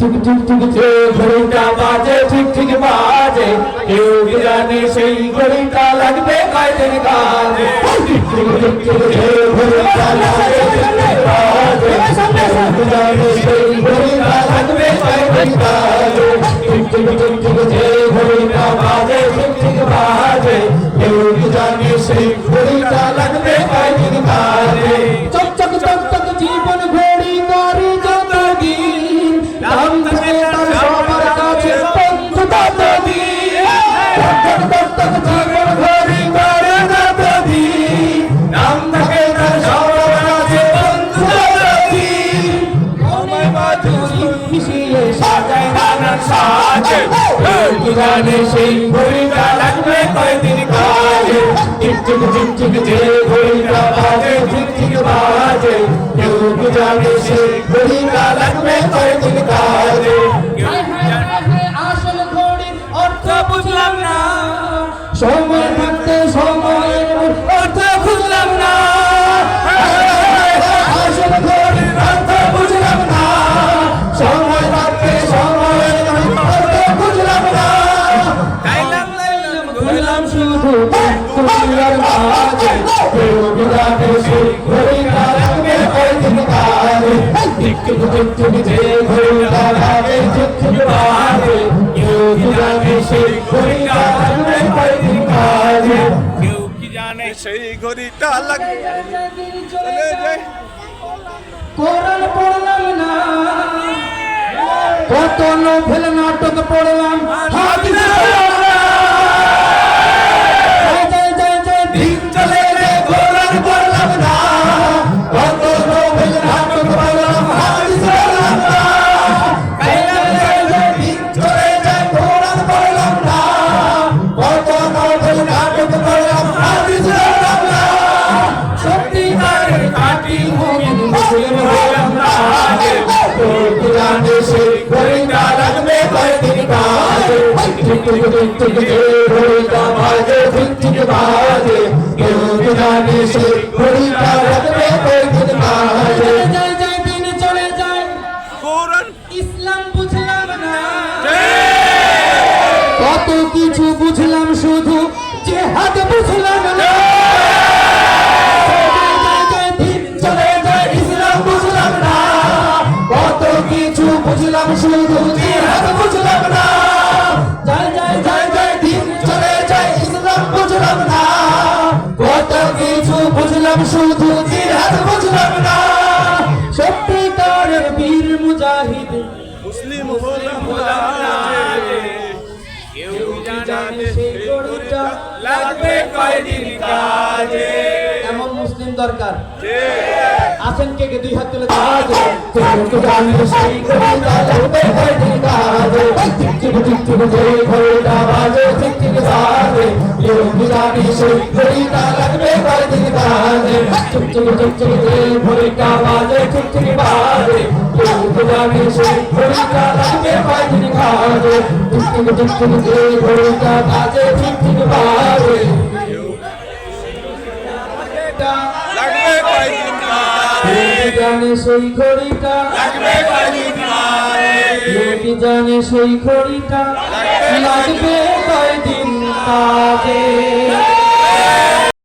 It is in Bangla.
ঠিক ঠিক ঠিক যে ঘড়িটা বাজে ঠিক ঠিক বাজে কেউ কি জানে সেই ঘড়িটা লাগবে কয়দিন কাজে ঠিক ঠিক ঠিক ঠিক যে ঘড়িটা বাজে ঠিক ঠিক বাজে কেউ কি জানে সেই ঘড়িটা লাগবে কয়দিন কাজে ঠিক ঠিক ঠিক ঠিক যে ঘড়িটা বাজে ঠিক ঠিক বাজে কেউ কি জানে সেই ঘড়িটা লাগবে কয়দিন কাজে চক চক চক চক জীবন ঘড়ি করে যতদিন দাম থাকে তার সবার কাছে বন্ধু ততদিন চক চক চক জীবন ঘড়ি করে যতদিন দাম থাকে তার সবার কাছে বন্ধু ততদিন সময় মাধুরী মিশিয়ে সাজায় নানান সাজে কি জানে সেই ঘড়িটা লাগবে কয়দিন কাজে টিক টিক টিক টিক যে ঘড়িটা বাজে ঠিক ঠিক বাজে কেউ কি জানে সেই ঘড়িটা লাগবে কয়দিন কাজে আসল ঘড়ির অর্থ বুঝলাম না সময় থাকতে সময়ের অর্থ বুঝলাম না আসল ঘড়ির অর্থ বুঝলাম না সময় থাকতে সময়ের অর্থ বুঝলাম না বুঝলাম শুধু দুনিয়ার মাঝে কেউ কি জানে সেই ঘড়িটা লাগবে কয়দিন কাজে ঠিক ঠিক ঠিক ঠিক যে ঘড়িটা বাজে ঠিক ঠিক বাজে কেউ কি জানে সেই ঘড়িটা লাগবে কয়দিন কাজে কেউ কি জানে সেই ঘড়িটা লাগবে চলে যায় কোরআন পড়লাম না কত নোভেল নাটক পড়লাম হাদিস পড়লাম না জয় জয় জয় দিন চলে রে কোরআন পড়লাম না কত নোভেল নাটক পড়লাম হাদিস পড়লাম না জয় জয় দিন চলে যায় কোরআন পড়লাম না কত নোভেল নাটক পড়লাম হাদিস পড়লাম না সত্যিকারের খাঁটি মুমিন মুসলিম হলাম না কেউ জানে সেই ঘড়িটা লাগবে কয়দিন কাজে ঠিক ঠিক ঠিক ঠিক যে ঘড়িটা বাজে ঠিক ঠিক বাজে কেউ জানে সেই ঘড়িটা লাগবে কয়দিন কাজে জয় জয় দিন চলে যায় কোরআন ইসলাম বুঝলাম না কত কিছু বুঝলাম শুধু জিহাদ বুঝলাম না চলে যায় ইসলাম বুঝলাম না কত কিছু বুঝলাম শুধু জিহাদ বুঝলাম না জয় জয় জয় জয় দিন চলে যায় ইসলাম বুঝলাম না কত কিছু বুঝলাম শুধু জিহাদ বুঝলাম না সত্যিকারের বীর মুজাহিদ মুসলিম হলাম না কেউ কি জানে সেই ঘড়িটা লাগবে কয়দিন কাজে এমন মুসলিম দরকার ঠিক আছেন কে কে দুই হাত তুলে কাজে কেউ জানে সেই ঘড়িটা লাগবে কয়দিন কাজে ঠিক ঠিক ঠিক ঠিক যে ঘড়িটা বাজে ঠিক ঠিক বাজে কেউ জানে সেই ঘড়িটা লাগবে কয়দিন কাজে ঠিক ঠিক ঠিক ঠিক যে ঘড়িটা বাজে ঠিক ঠিক বাজে কেউ জানে সেই ঘড়িটা লাগবে কয়দিন কাজে ঠিক ঠিক ঠিক ঠিক যে ঘড়িটা বাজে ঠিক ঠিক বাজে লাগবে কয়দিন কাজে জানে সেই ঘড়িটা লাগবে কয়দিন কাজে লোকে জানে সেই ঘড়িটা লাগবে কয়দিন কাজে